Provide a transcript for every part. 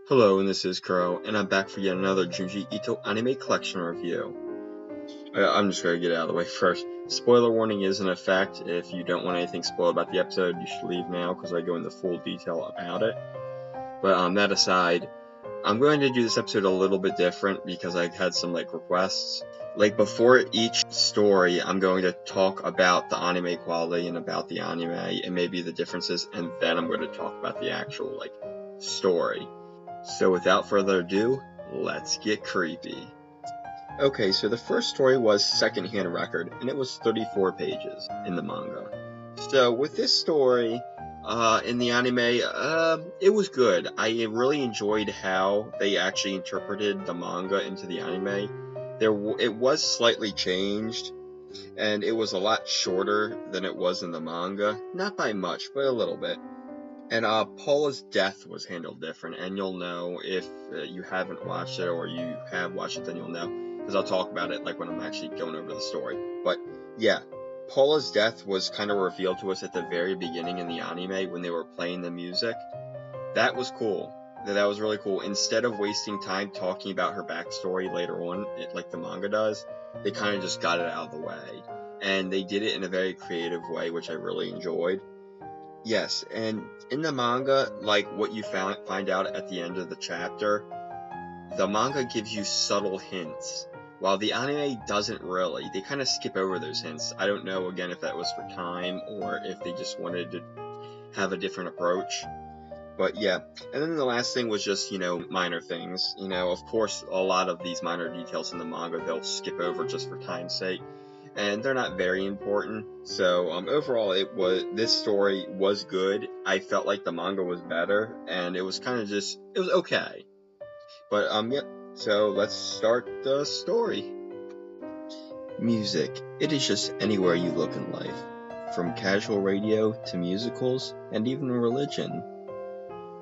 Hello, and this is Kuro, and I'm back for yet another Junji Ito Anime Collection review. I'm just going to get it out of the way first. Spoiler warning is in effect. If you don't want anything spoiled about the episode, you should leave now, because I go into full detail about it. But that aside, I'm going to do this episode a little bit different, because I had some requests. Before each story, I'm going to talk about the anime quality and about the anime, and maybe the differences, and then I'm going to talk about the actual, story. So without further ado, let's get creepy. Okay, so the first story was Secondhand Record, and it was 34 pages in the manga. So with this story, in the anime, it was good. I really enjoyed how they actually interpreted the manga into the anime. It was slightly changed, and it was a lot shorter than it was in the manga. Not by much, but a little bit. And Paula's death was handled different, and you'll know if you haven't watched it, or you have watched it, then you'll know, because I'll talk about it when I'm actually going over the story. But yeah, Paula's death was kind of revealed to us at the very beginning in the anime when they were playing the music. That was cool. That was really cool. Instead of wasting time talking about her backstory later on, like the manga does, they kind of just got it out of the way. And they did it in a very creative way, which I really enjoyed. Yes, and in the manga, what you find out at the end of the chapter, the manga gives you subtle hints, while the anime doesn't really. They kind of skip over those hints. I don't know, again, if that was for time, or if they just wanted to have a different approach. But yeah, and then the last thing was just, minor things. Of course, a lot of these minor details in the manga, they'll skip over just for time's sake. And they're not very important. So overall, this story was good. I felt like the manga was better, and it was kind of it was okay. But yep. So let's start the story. Music. It is just anywhere you look in life, from casual radio to musicals and even religion.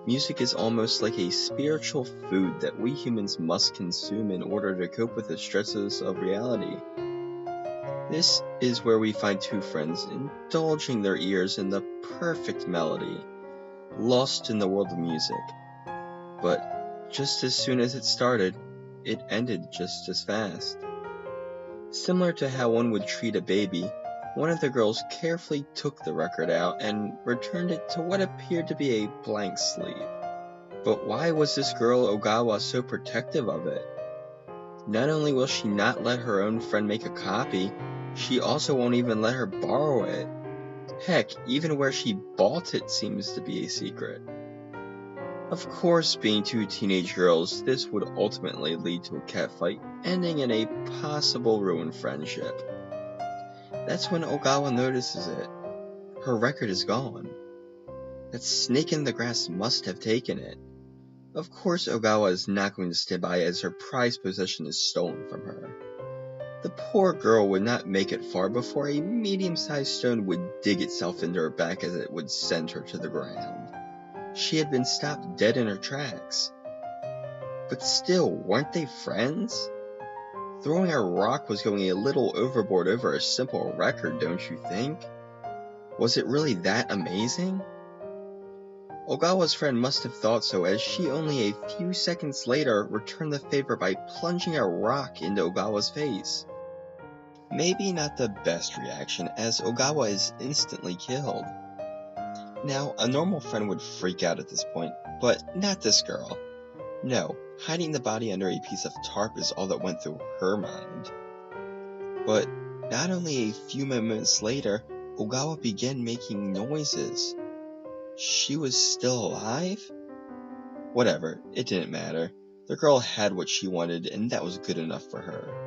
Music is almost like a spiritual food that we humans must consume in order to cope with the stresses of reality. This is where we find two friends indulging their ears in the perfect melody, lost in the world of music. But just as soon as it started, it ended just as fast. Similar to how one would treat a baby, one of the girls carefully took the record out and returned it to what appeared to be a blank sleeve. But why was this girl Ogawa so protective of it? Not only will she not let her own friend make a copy, she also won't even let her borrow it. Heck, even where she bought it seems to be a secret. Of course, being two teenage girls, this would ultimately lead to a catfight, ending in a possible ruined friendship. That's when Ogawa notices it. Her record is gone. That snake in the grass must have taken it. Of course, Ogawa is not going to stand by as her prized possession is stolen from her. The poor girl would not make it far before a medium-sized stone would dig itself into her back as it would send her to the ground. She had been stopped dead in her tracks. But still, weren't they friends? Throwing a rock was going a little overboard over a simple record, don't you think? Was it really that amazing? Ogawa's friend must have thought so, as she only a few seconds later returned the favor by plunging a rock into Ogawa's face. Maybe not the best reaction, as Ogawa is instantly killed. Now, a normal friend would freak out at this point, but not this girl. No, hiding the body under a piece of tarp is all that went through her mind. But not only a few moments later, Ogawa began making noises. She was still alive? Whatever, it didn't matter. The girl had what she wanted, and that was good enough for her.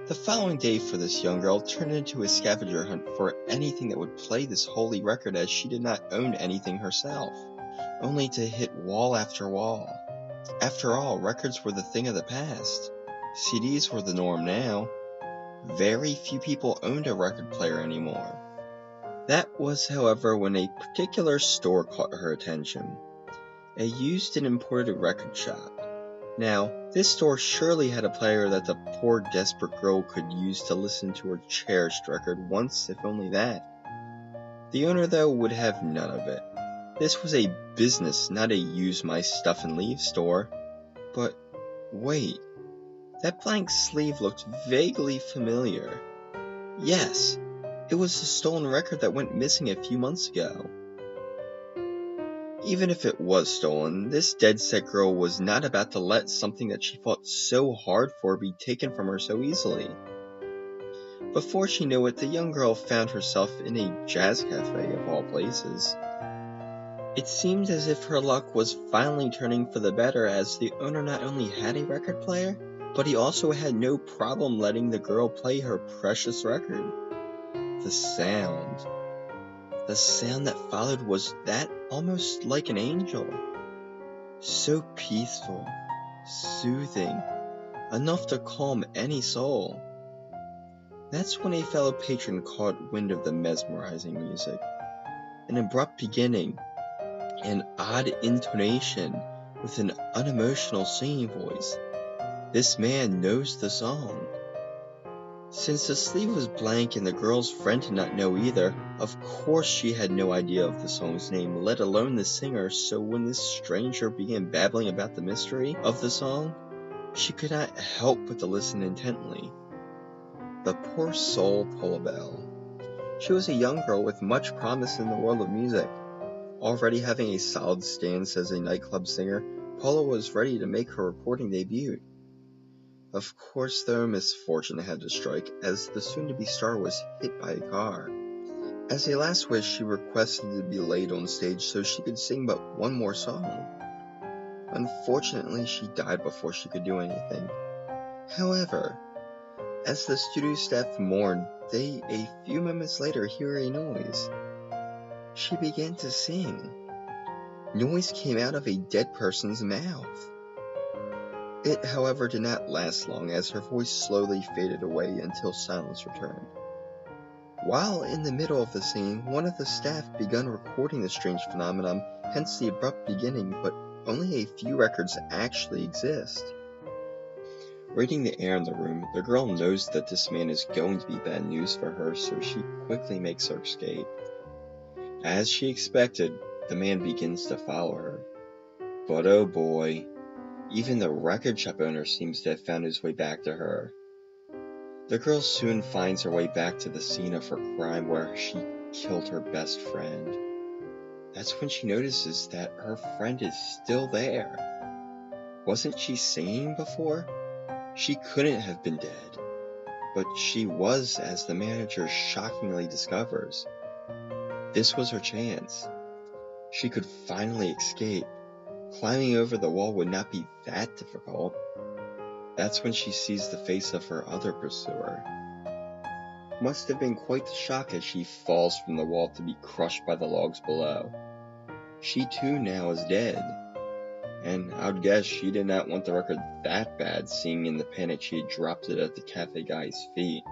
The following day for this young girl turned into a scavenger hunt for anything that would play this holy record, as she did not own anything herself, only to hit wall after wall. After all, records were the thing of the past. CDs were the norm now. Very few people owned a record player anymore. That was, however, when a particular store caught her attention. A used and imported record shop. Now, this store surely had a player that the poor desperate girl could use to listen to her cherished record once, if only that. The owner, though, would have none of it. This was a business, not a use my stuff and leave store. But wait, that blank sleeve looked vaguely familiar. Yes, it was the stolen record that went missing a few months ago. Even if it was stolen, this dead-set girl was not about to let something that she fought so hard for be taken from her so easily. Before she knew it, the young girl found herself in a jazz cafe of all places. It seemed as if her luck was finally turning for the better, as the owner not only had a record player, but he also had no problem letting the girl play her precious record. The sound that followed was that almost like an angel. So peaceful, soothing, enough to calm any soul. That's when a fellow patron caught wind of the mesmerizing music. An abrupt beginning, an odd intonation with an unemotional singing voice. This man knows the song. Since the sleeve was blank and the girl's friend did not know either, of course she had no idea of the song's name, let alone the singer, so when this stranger began babbling about the mystery of the song, she could not help but to listen intently. The poor soul, Paula Bell. She was a young girl with much promise in the world of music. Already having a solid stance as a nightclub singer, Paula was ready to make her recording debut. Of course, though, misfortune had to strike, as the soon-to-be star was hit by a car. As a last wish, she requested to be laid on stage so she could sing but one more song. Unfortunately, she died before she could do anything. However, as the studio staff mourned, they, a few moments later, hear a noise. She began to sing. Noise came out of a dead person's mouth. It, however, did not last long, as her voice slowly faded away until silence returned. While in the middle of the singing, one of the staff began recording the strange phenomenon, hence the abrupt beginning, but only a few records actually exist. Reading the air in the room, the girl knows that this man is going to be bad news for her, so she quickly makes her escape. As she expected, the man begins to follow her. But oh boy, even the record shop owner seems to have found his way back to her. The girl soon finds her way back to the scene of her crime where she killed her best friend. That's when she notices that her friend is still there. Wasn't she singing before? She couldn't have been dead. But she was, as the manager shockingly discovers. This was her chance. She could finally escape. Climbing over the wall would not be that difficult. That's when she sees the face of her other pursuer. Must have been quite the shock as she falls from the wall to be crushed by the logs below. She too now is dead. And I'd guess she did not want the record that bad, seeing in the panic she had dropped it at the cafe guy's feet.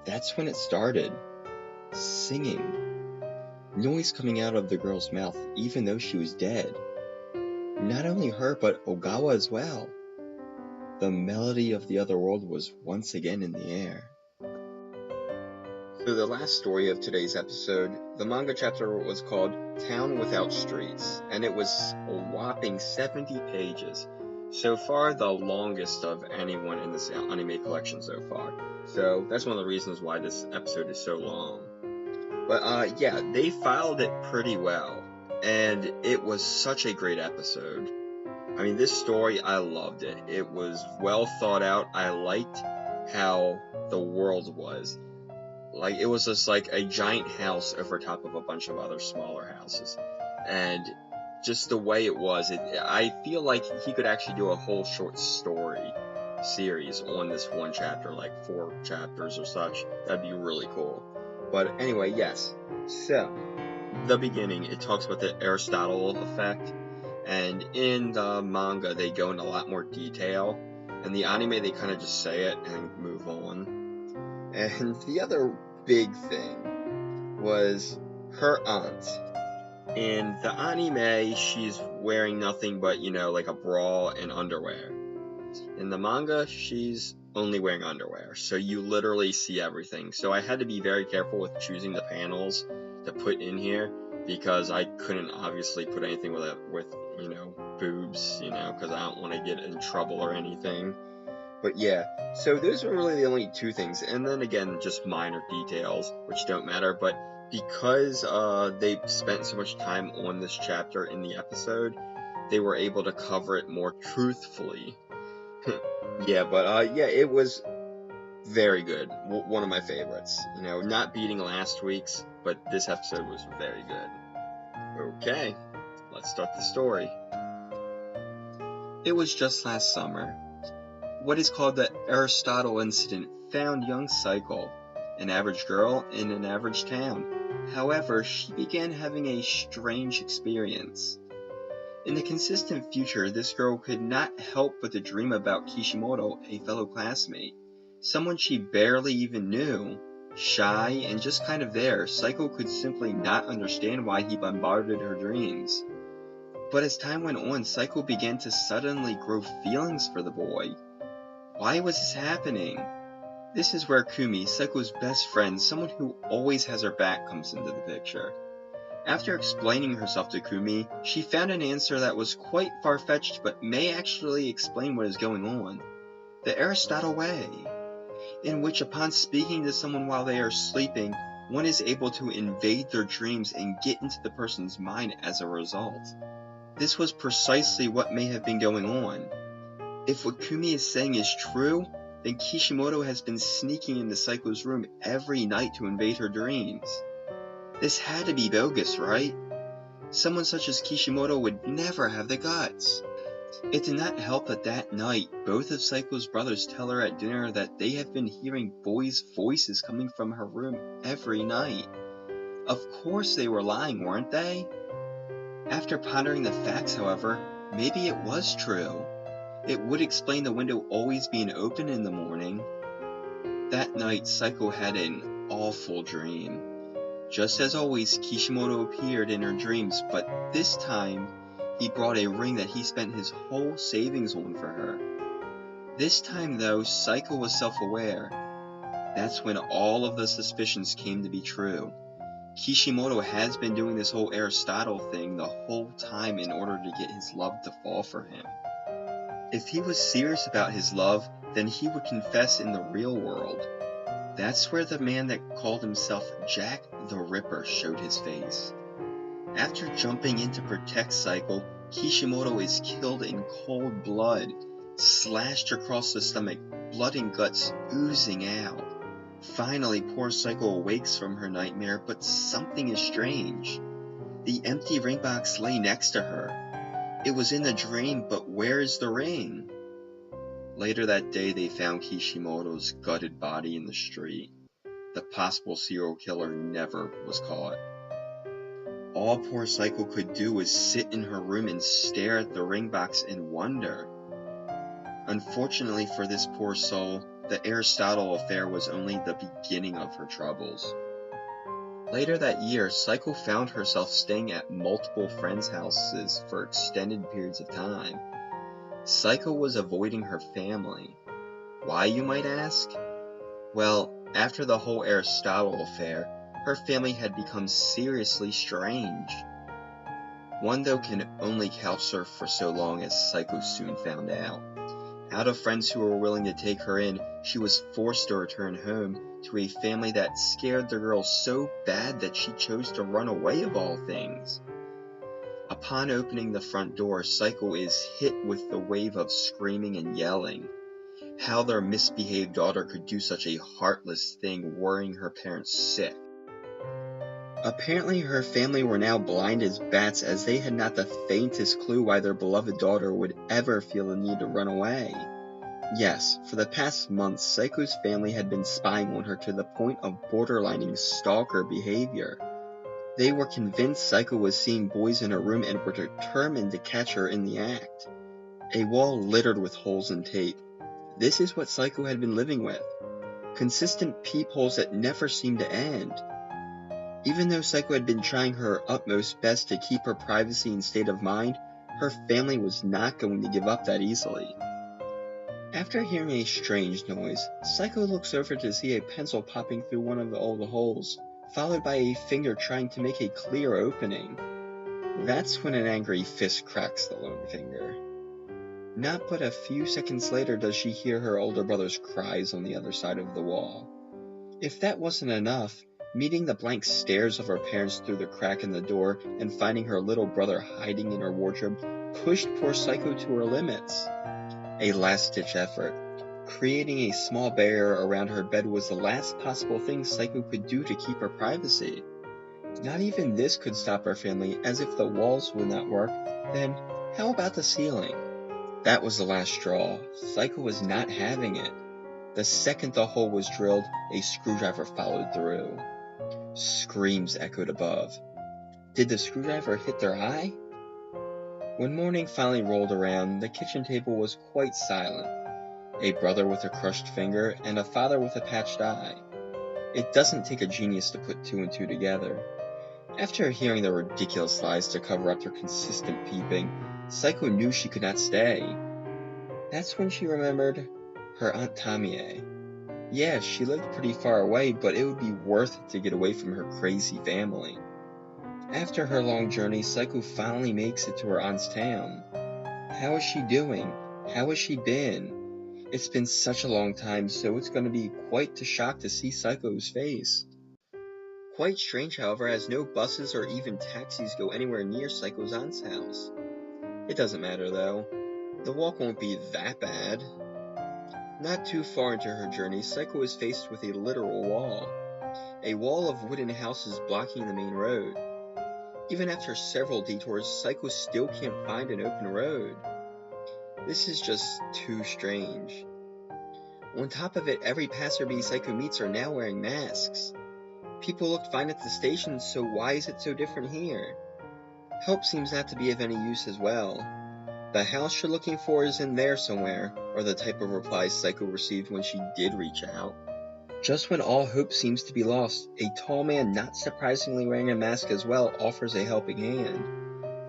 That's when it started. Singing. Noise coming out of the girl's mouth, even though she was dead. Not only her, but Ogawa as well. The melody of the other world was once again in the air. So the last story of today's episode, the manga chapter was called Town Without Streets, and it was a whopping 70 pages. So far, the longest of anyone in this anime collection so far. So that's one of the reasons why this episode is so long. But yeah, they filed it pretty well, and it was such a great episode. I mean, this story, I loved it. It was well thought out. I liked how the world was. Like, it was just like a giant house over top of a bunch of other smaller houses. And just the way it was, I feel like he could actually do a whole short story series on this one chapter, like 4 chapters or such. That'd be really cool. But anyway, yes. So, the beginning, it talks about the Aristotle effect. And in the manga, they go into a lot more detail. In the anime, they kind of just say it and move on. And the other big thing was her aunt. In the anime, she's wearing nothing but, like a bra and underwear. In the manga, she's only wearing underwear. So you literally see everything. So I had to be very careful with choosing the panels to put in here. because I couldn't obviously put anything with you know, boobs, you know, because I don't want to get in trouble or anything. But yeah, so those are really the only two things, and then again, just minor details, which don't matter, but because they spent so much time on this chapter in the episode, they were able to cover it more truthfully. Yeah, but yeah, it was very good. One of my favorites. You know, not beating last week's, but this episode was very good. Okay, let's start the story. It was just last summer. What is called the Aristotle incident found young Cycle, an average girl in an average town. However, she began having a strange experience. In the consistent future, this girl could not help but to dream about Kishimoto, a fellow classmate, someone she barely even knew. Shy and just kind of there, Cycle could simply not understand why he bombarded her dreams. But as time went on, Cycle began to suddenly grow feelings for the boy. Why was this happening? This is where Kumi, Cycle's best friend, someone who always has her back, comes into the picture. After explaining herself to Kumi, she found an answer that was quite far-fetched but may actually explain what is going on. The Aristotle way, in which upon speaking to someone while they are sleeping, one is able to invade their dreams and get into the person's mind as a result. This was precisely what may have been going on. If what Kumi is saying is true, then Kishimoto has been sneaking into Cycle's room every night to invade her dreams. This had to be bogus, right? Someone such as Kishimoto would never have the guts. It did not help that night, both of Cycle's brothers tell her at dinner that they have been hearing boys' voices coming from her room every night. Of course they were lying, weren't they? After pondering the facts, however, maybe it was true. It would explain the window always being open in the morning. That night, Cycle had an awful dream. Just as always, Kishimoto appeared in her dreams, but this time, he brought a ring that he spent his whole savings on for her. This time, though, Cycle was self-aware. That's when all of the suspicions came to be true. Kishimoto has been doing this whole Aristotle thing the whole time in order to get his love to fall for him. If he was serious about his love, then he would confess in the real world. That's where the man that called himself Jack the Ripper showed his face. After jumping in to protect Cycle, Kishimoto is killed in cold blood, slashed across the stomach, blood and guts oozing out. Finally, poor Cycle awakes from her nightmare, but something is strange. The empty ring box lay next to her. It was in the dream, but where is the ring? Later that day, they found Kishimoto's gutted body in the street. The possible serial killer never was caught. All poor Cycle could do was sit in her room and stare at the ring box and wonder. Unfortunately for this poor soul, the Aristotle affair was only the beginning of her troubles. Later that year, Cycle found herself staying at multiple friends' houses for extended periods of time. Cycle was avoiding her family. Why, you might ask? Well, after the whole Aristotle affair, her family had become seriously strange. One, though, can only couch surf for so long, as Cycle soon found out. Out of friends who were willing to take her in, she was forced to return home to a family that scared the girl so bad that she chose to run away of all things. Upon opening the front door, Cycle is hit with the wave of screaming and yelling. How their misbehaved daughter could do such a heartless thing, worrying her parents sick. Apparently her family were now blind as bats, as they had not the faintest clue why their beloved daughter would ever feel the need to run away. Yes, for the past months, Cycle's family had been spying on her to the point of borderlining stalker behavior. They were convinced Cycle was seeing boys in her room and were determined to catch her in the act. A wall littered with holes and tape. This is what Cycle had been living with. Consistent peepholes that never seemed to end. Even though Cycle had been trying her utmost best to keep her privacy and state of mind, her family was not going to give up that easily. After hearing a strange noise, Cycle looks over to see a pencil popping through one of the old holes. followed by a finger trying to make a clear opening. That's when an angry fist cracks the lone finger. Not but a few seconds later does she hear her older brother's cries on the other side of the wall. If that wasn't enough, meeting the blank stares of her parents through the crack in the door and finding her little brother hiding in her wardrobe pushed poor Psycho to her limits. A last-ditch effort. Creating a small barrier around her bed was the last possible thing Psycho could do to keep her privacy. Not even this could stop her family, as if the walls would not work, then how about the ceiling? That was the last straw. Psycho was not having it. The second the hole was drilled, a screwdriver followed through. Screams echoed above. Did the screwdriver hit their eye? When morning finally rolled around, the kitchen table was quite silent. A brother with a crushed finger and a father with a patched eye. It doesn't take a genius to put two and two together. After hearing the ridiculous lies to cover up their consistent peeping, Psycho knew she could not stay. That's when she remembered her Aunt Tamie. Yeah, she lived pretty far away, but it would be worth it to get away from her crazy family. After her long journey, Psycho finally makes it to her aunt's town. How is she doing? How has she been? It's been such a long time, so it's going to be quite the shock to see Psycho's face. Quite strange, however, as no buses or even taxis go anywhere near Psycho's aunt's house. It doesn't matter though. The walk won't be that bad. Not too far into her journey, Psycho is faced with a literal wall. A wall of wooden houses blocking the main road. Even after several detours, Psycho still can't find an open road. This is just too strange. On top of it, every passerby Psycho meets are now wearing masks. People looked fine at the station, so why is it so different here? Help seems not to be of any use as well. The house you're looking for is in there somewhere, are the type of replies Psycho received when she did reach out. Just when all hope seems to be lost, a tall man not surprisingly wearing a mask as well offers a helping hand.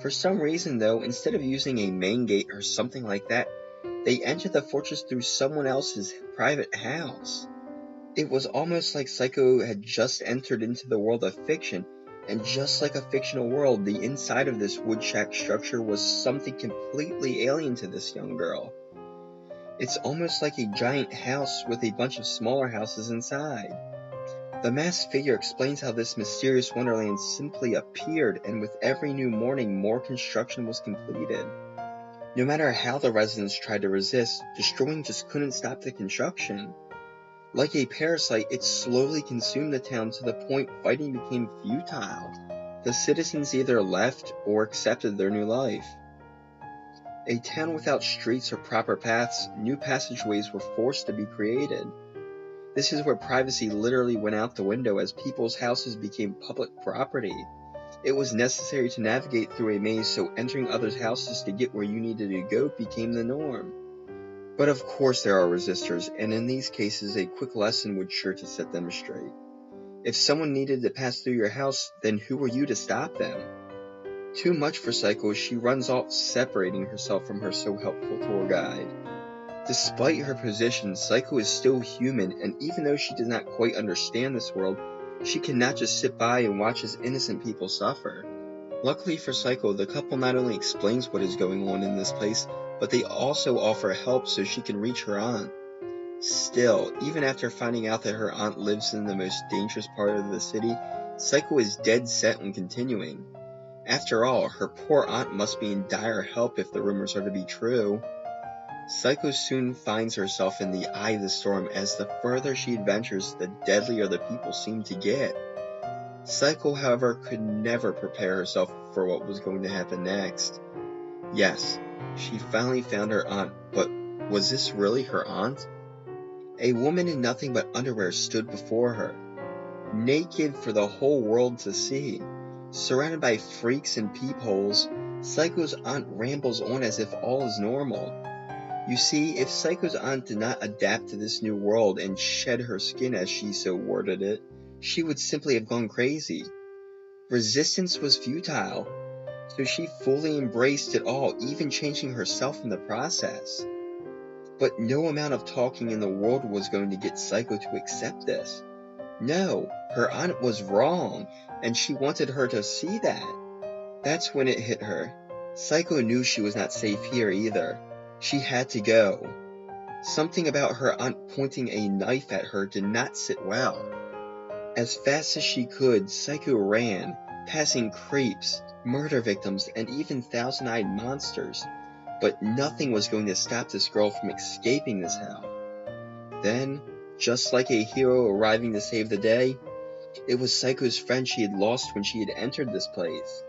For some reason though, instead of using a main gate or something like that, they enter the fortress through someone else's private house. It was almost like Psycho had just entered into the world of fiction, and just like a fictional world, the inside of this wood shack structure was something completely alien to this young girl. It's almost like a giant house with a bunch of smaller houses inside. The masked figure explains how this mysterious wonderland simply appeared, and with every new morning, more construction was completed. No matter how the residents tried to resist, destroying just couldn't stop the construction. Like a parasite, it slowly consumed the town to the point fighting became futile. The citizens either left or accepted their new life. A town without streets or proper paths, new passageways were forced to be created. This is where privacy literally went out the window as people's houses became public property. It was necessary to navigate through a maze, so entering others' houses to get where you needed to go became the norm. But of course there are resistors, and in these cases a quick lesson would sure to set them straight. If someone needed to pass through your house, then who were you to stop them? Too much for Psycho, she runs off, separating herself from her so helpful tour guide. Despite her position, Psycho is still human, and even though she does not quite understand this world, she cannot just sit by and watch as innocent people suffer. Luckily for Psycho, the couple not only explains what is going on in this place, but they also offer help so she can reach her aunt. Still, even after finding out that her aunt lives in the most dangerous part of the city, Psycho is dead set on continuing. After all, her poor aunt must be in dire help if the rumors are to be true. Psycho soon finds herself in the eye of the storm, as the further she adventures, the deadlier the people seem to get. Psycho, however, could never prepare herself for what was going to happen next. Yes, she finally found her aunt, but was this really her aunt? A woman in nothing but underwear stood before her, naked for the whole world to see. Surrounded by freaks and peepholes, Psycho's aunt rambles on as if all is normal. You see, if Psycho's aunt did not adapt to this new world and shed her skin, as she so worded it, she would simply have gone crazy. Resistance was futile, so she fully embraced it all, even changing herself in the process. But no amount of talking in the world was going to get Psycho to accept this. No, her aunt was wrong, and she wanted her to see that. That's when it hit her. Saiko knew she was not safe here either. She had to go. Something about her aunt pointing a knife at her did not sit well. As fast as she could, Saiko ran, passing creeps, murder victims, and even thousand-eyed monsters. But nothing was going to stop this girl from escaping this hell. Then, just like a hero arriving to save the day, it was Saiko's friend she had lost when she had entered this place.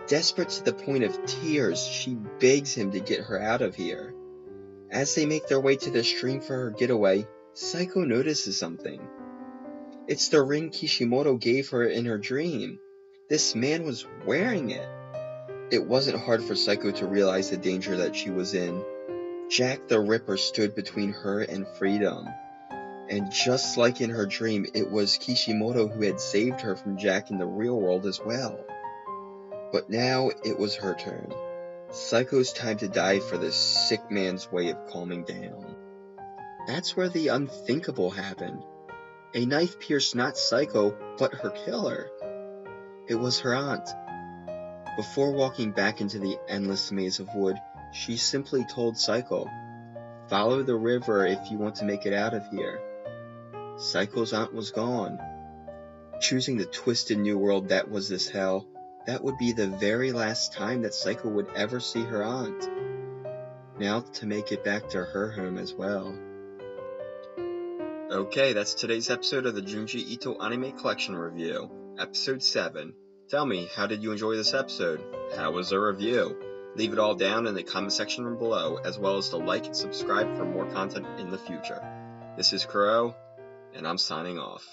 Desperate to the point of tears, she begs him to get her out of here. As they make their way to the stream for her getaway, Saiko notices something. It's the ring Kishimoto gave her in her dream. This man was wearing it. It wasn't hard for Saiko to realize the danger that she was in. Jack the Ripper stood between her and freedom. And just like in her dream, it was Kishimoto who had saved her from Jack in the real world as well. But now it was her turn. Saiko's time to die for this sick man's way of calming down. That's where the unthinkable happened. A knife pierced not Saiko, but her killer. It was her aunt. Before walking back into the endless maze of wood, she simply told Saiko, "Follow the river if you want to make it out of here." Saiko's aunt was gone. Choosing the twisted new world that was this hell, that would be the very last time that Saiko would ever see her aunt. Now to make it back to her home as well. Okay, that's today's episode of the Junji Ito Anime Collection review, episode 7. Tell me, how did you enjoy this episode? How was the review? Leave it all down in the comment section below, as well as to like and subscribe for more content in the future. This is Kuro, and I'm signing off.